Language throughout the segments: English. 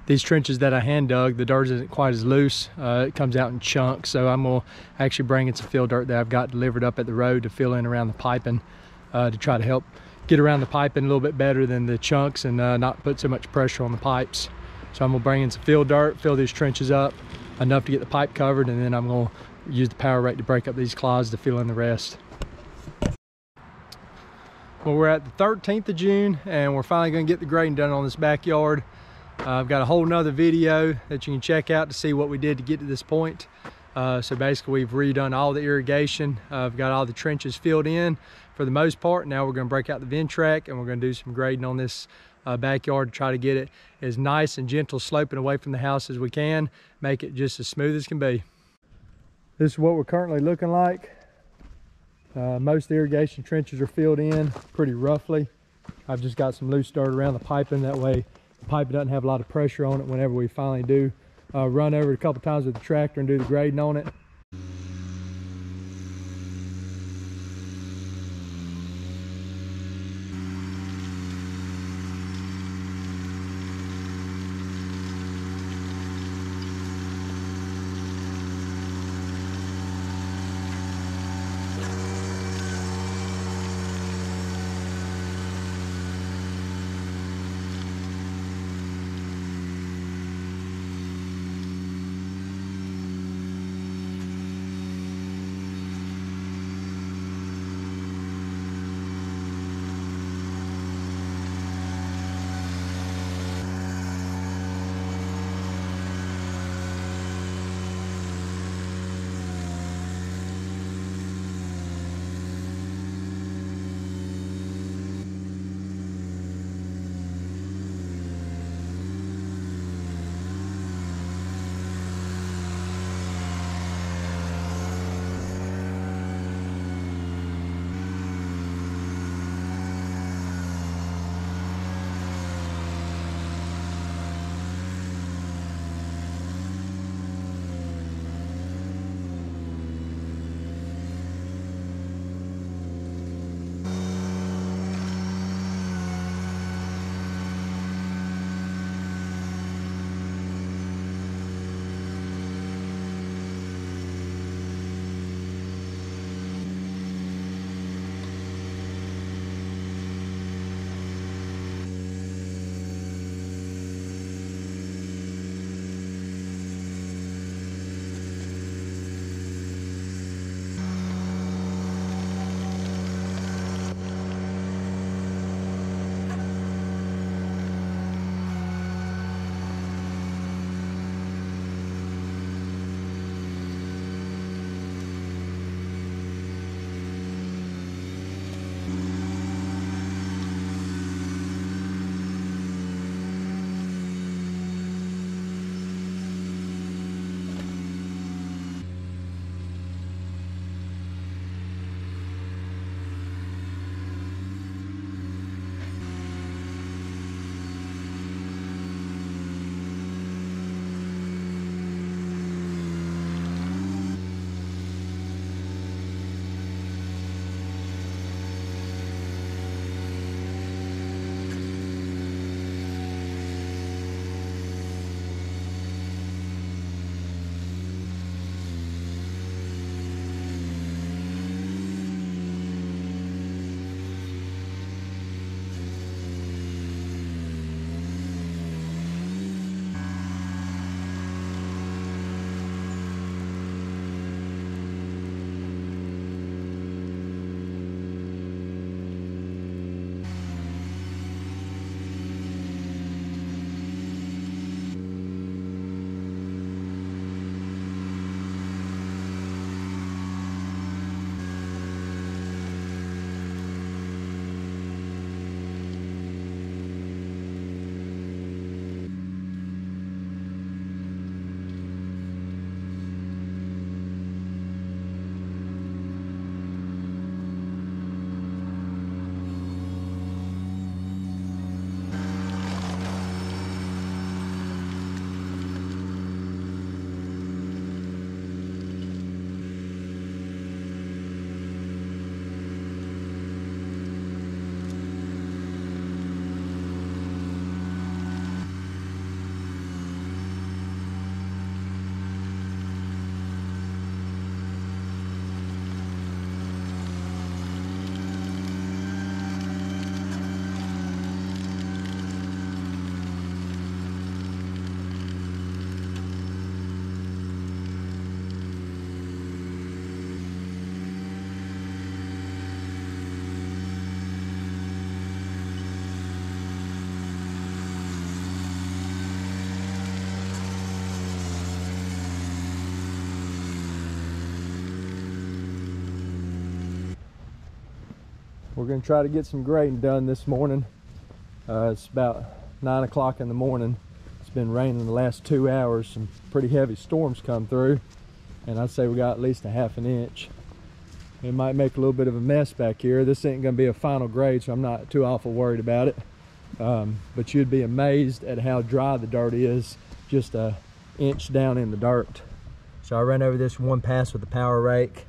these trenches that I hand dug, the dirt isn't quite as loose. It comes out in chunks, so I'm gonna actually bring in some fill dirt that I've got delivered up at the road to fill in around the piping, to try to help get around the piping a little bit better than the chunks, and not put so much pressure on the pipes. So I'm gonna bring in some fill dirt, fill these trenches up enough to get the pipe covered, and then I'm gonna use the Power Rake to break up these clods to fill in the rest. Well, we're at the 13th of June, and we're finally gonna get the grading done on this backyard. I've got a whole nother video that you can check out to see what we did to get to this point. So basically we've redone all the irrigation. I've got all the trenches filled in for the most part. Now we're gonna break out the Ventrac, and we're gonna do some grading on this backyard to try to get it as nice and gentle sloping away from the house as we can, make it just as smooth as can be. This is what we're currently looking like. Most of the irrigation trenches are filled in pretty roughly. I've just got some loose dirt around the piping, that way the pipe doesn't have a lot of pressure on it whenever we finally do run over it a couple times with the tractor and do the grading on it. We're going to try to get some grading done this morning. It's about 9 o'clock in the morning. It's been raining the last 2 hours. Some pretty heavy storms come through, and I'd say we got at least a ½ inch. It might make a little bit of a mess back here. This ain't going to be a final grade, so I'm not too awful worried about it. But you'd be amazed at how dry the dirt is just an inch down in the dirt. So I ran over this one pass with the power rake,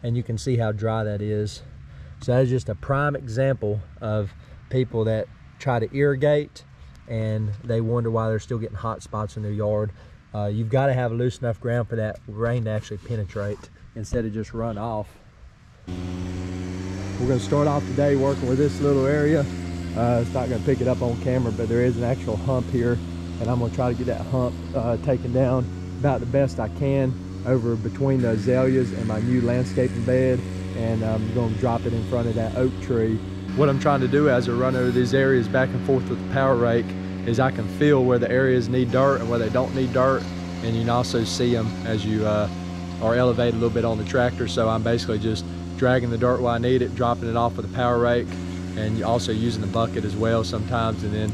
and you can see how dry that is. So that is just a prime example of people that try to irrigate and they wonder why they're still getting hot spots in their yard. You've got to have loose enough ground for that rain to actually penetrate instead of just run off. We're going to start off today working with this little area. It's not going to pick it up on camera, but there is an actual hump here, and I'm going to try to get that hump taken down about the best I can over between the azaleas and my new landscaping bed, and I'm going to drop it in front of that oak tree. What I'm trying to do as I run over these areas back and forth with the power rake is I can feel where the areas need dirt and where they don't need dirt, and you can also see them as you are elevated a little bit on the tractor. So I'm basically just dragging the dirt where I need it, dropping it off with the power rake, and also using the bucket as well sometimes. And then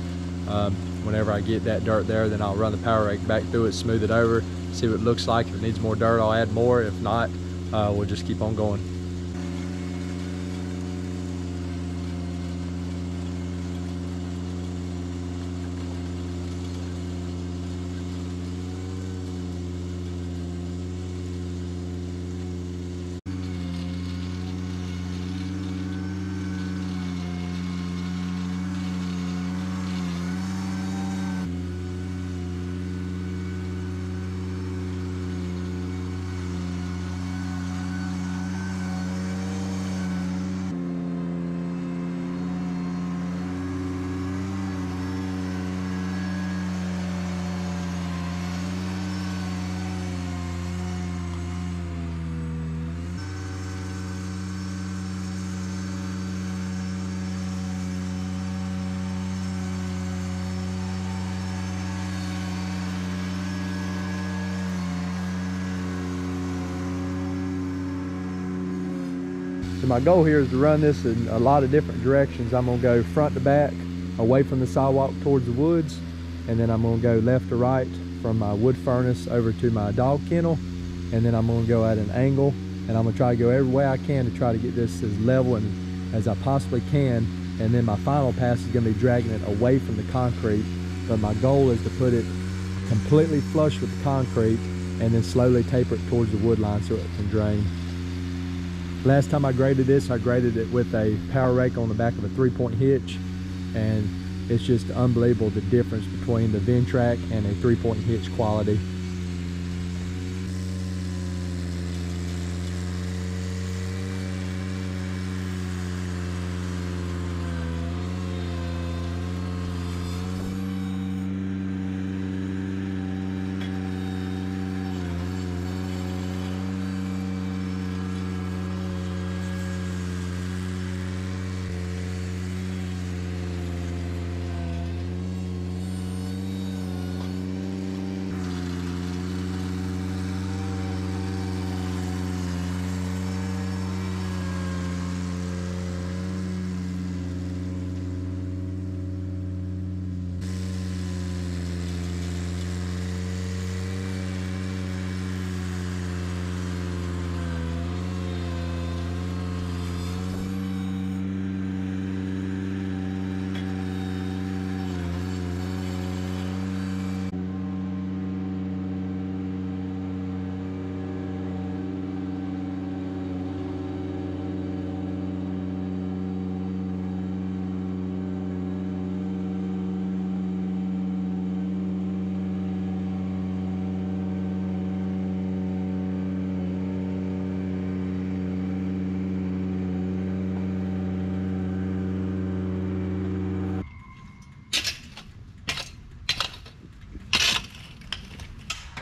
whenever I get that dirt there, then I'll run the power rake back through it, smooth it over, see what it looks like. If it needs more dirt, I'll add more. If not, we'll just keep on going. So my goal here is to run this in a lot of different directions. I'm going to go front to back, away from the sidewalk towards the woods, and then I'm going to go left to right from my wood furnace over to my dog kennel, and then I'm going to go at an angle, and I'm going to try to go every way I can to try to get this as level and as I possibly can. And then my final pass is going to be dragging it away from the concrete, but my goal is to put it completely flush with the concrete and then slowly taper it towards the wood line so it can drain. Last time I graded this, I graded it with a power rake on the back of a 3-point hitch, and it's just unbelievable the difference between the Ventrac and a 3-point hitch quality.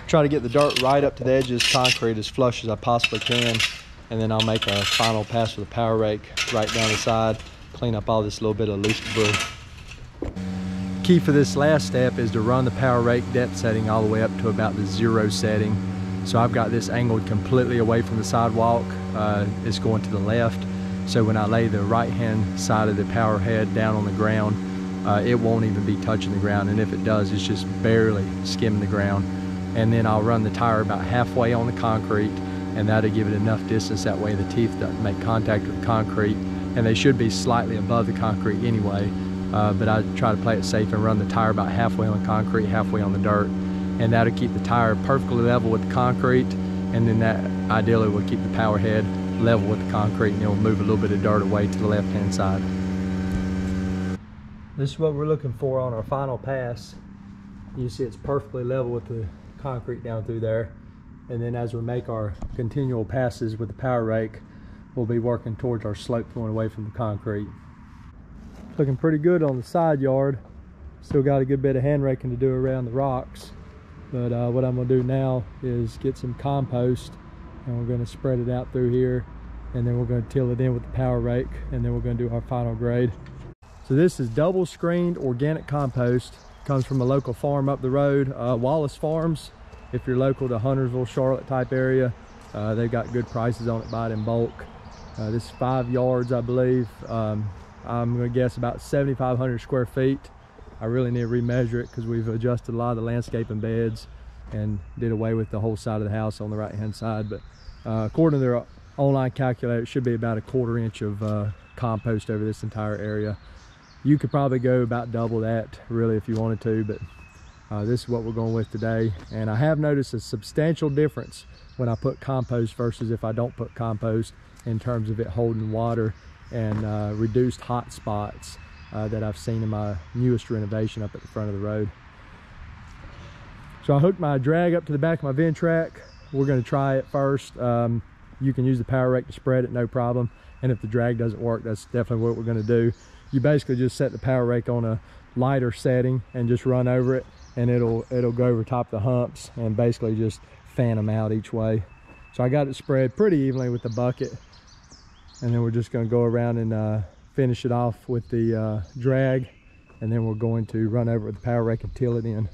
Try to get the dirt right up to the edge of this concrete as flush as I possibly can, and then I'll make a final pass with a power rake right down the side, clean up all this little bit of loose debris. Key for this last step is to run the power rake depth setting all the way up to about the 0 setting. So I've got this angled completely away from the sidewalk. It's going to the left, So when I lay the right hand side of the power head down on the ground, it won't even be touching the ground, and if it does, it's just barely skimming the ground. And then I'll run the tire about halfway on the concrete, and that'll give it enough distance, that way the teeth doesn't make contact with the concrete, and they should be slightly above the concrete anyway, but I try to play it safe and run the tire about halfway on the concrete, halfway on the dirt, and that'll keep the tire perfectly level with the concrete, and then that ideally will keep the power head level with the concrete, and it'll move a little bit of dirt away to the left hand side. This is what we're looking for on our final pass. You see it's perfectly level with the concrete down through there, and then as we make our continual passes with the power rake, we'll be working towards our slope going away from the concrete. Looking pretty good on the side yard. Still got a good bit of hand raking to do around the rocks, but what I'm going to do now is get some compost, and we're going to spread it out through here, and then we're going to till it in with the power rake, and then we're going to do our final grade. So this is double screened organic compost. Comes from a local farm up the road, Wallace Farms. If you're local to Huntersville, Charlotte type area, they've got good prices on it. Buy it in bulk. This is 5 yards, I believe. I'm gonna guess about 7,500 square feet. I really need to remeasure it because we've adjusted a lot of the landscaping beds and did away with the whole side of the house on the right hand side. But according to their online calculator, it should be about a 1/4 inch of compost over this entire area. You could probably go about double that really if you wanted to, but this is what we're going with today. And I have noticed a substantial difference when I put compost versus if I don't put compost, in terms of it holding water and reduced hot spots that I've seen in my newest renovation up at the front of the road. So I hooked my drag up to the back of my Ventrac. We're going to try it first. You can use the power rake to spread it, no problem. And if the drag doesn't work, that's definitely what we're going to do. You basically just set the power rake on a lighter setting and just run over it, and it'll go over top of the humps and basically just fan them out each way. So I got it spread pretty evenly with the bucket, and then we're just going to go around and finish it off with the drag, and then we're going to run over it with the power rake and till it in.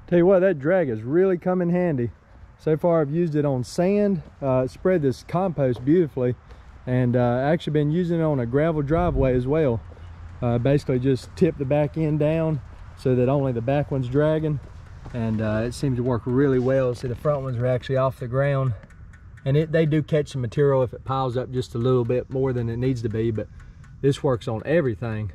Tell you what, that drag has really come in handy. So far I've used it on sand, spread this compost beautifully, and actually been using it on a gravel driveway as well. Basically just tip the back end down so that only the back one's dragging, and it seems to work really well. See, the front ones are actually off the ground, and they do catch some material if it piles up just a little bit more than it needs to be, but this works on everything.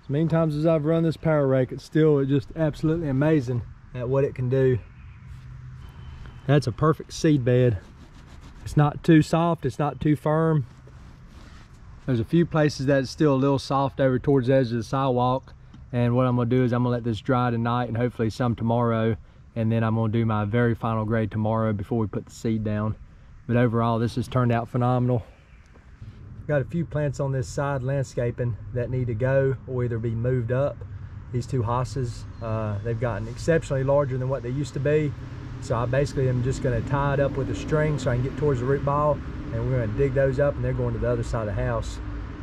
As many times as I've run this power rake, it's still just absolutely amazing at what it can do. That's a perfect seed bed. It's not too soft, it's not too firm. There's a few places that it's still a little soft over towards the edge of the sidewalk, and what I'm gonna do is I'm gonna let this dry tonight and hopefully some tomorrow, and then I'm gonna do my very final grade tomorrow before we put the seed down. But overall, this has turned out phenomenal. Got a few plants on this side landscaping that need to go or either be moved up. These two hosses, they've gotten exceptionally larger than what they used to be. So I basically am just gonna tie it up with a string so I can get towards the root ball, and we're gonna dig those up and they're going to the other side of the house.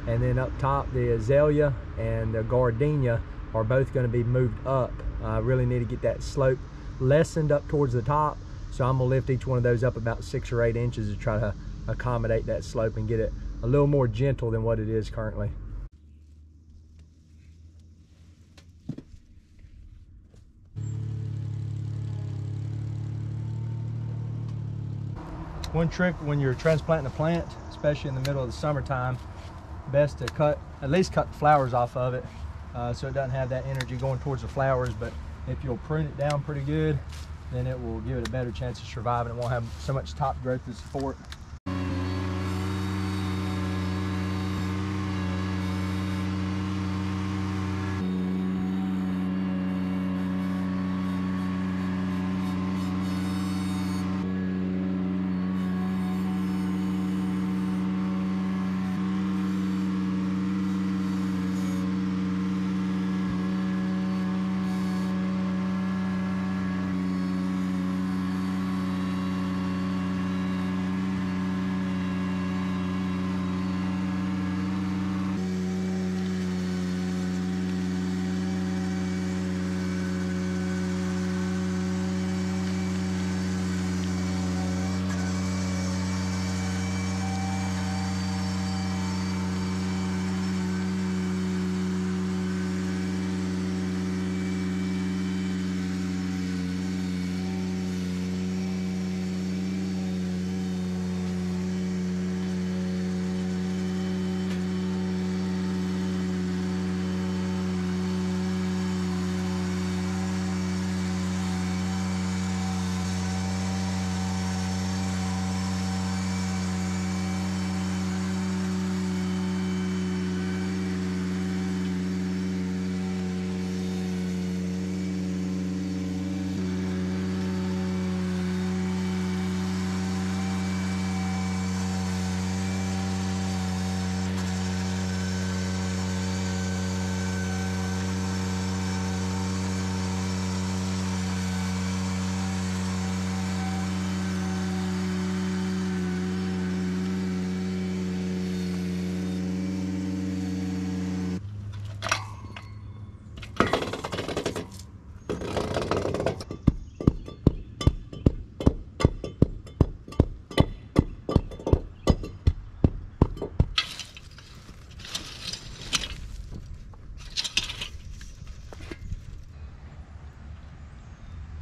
And then up top, the azalea and the gardenia are both gonna be moved up. I really need to get that slope lessened up towards the top. So I'm gonna lift each one of those up about 6 or 8 inches to try to accommodate that slope and get it a little more gentle than what it is currently. One trick when you're transplanting a plant, especially in the middle of the summertime, best to at least cut the flowers off of it so it doesn't have that energy going towards the flowers. But if you'll prune it down pretty good, then it will give it a better chance of surviving. It won't have so much top growth to support.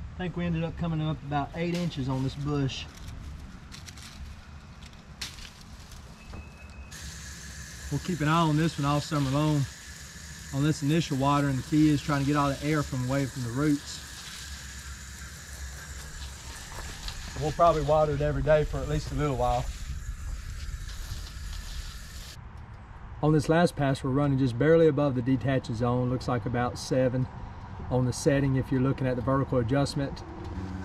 I think we ended up coming up about 8 inches on this bush. We'll keep an eye on this one all summer long. On this initial watering, the key is trying to get all the air away from the roots. We'll probably water it every day for at least a little while. On this last pass, we're running just barely above the detaching zone. Looks like about 7 on the setting if you're looking at the vertical adjustment.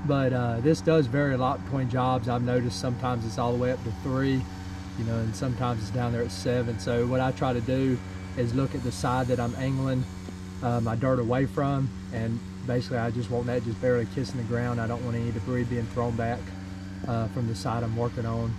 But this does vary a lot between jobs. I've noticed sometimes it's all the way up to 3, you know, and sometimes it's down there at 7. So what I try to do is look at the side that I'm angling my dirt away from, and basically I just want that just barely kissing the ground. I don't want any debris being thrown back from the side I'm working on.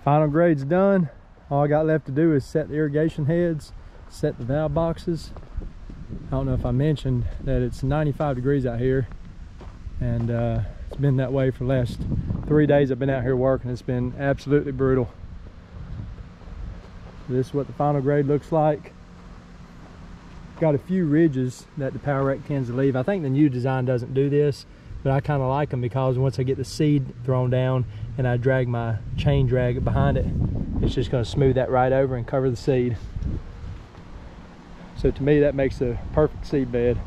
Final grade's done. All I got left to do is set the irrigation heads, set the valve boxes. I don't know if I mentioned that it's 95 degrees out here, and it's been that way for the last 3 days I've been out here working. It's been absolutely brutal. This is what the final grade looks like. Got a few ridges that the Power Rake tends to leave. I think the new design doesn't do this, but I kind of like them because once I get the seed thrown down and I drag my chain drag behind it, it's just going to smooth that right over and cover the seed. So to me, that makes a perfect seed bed.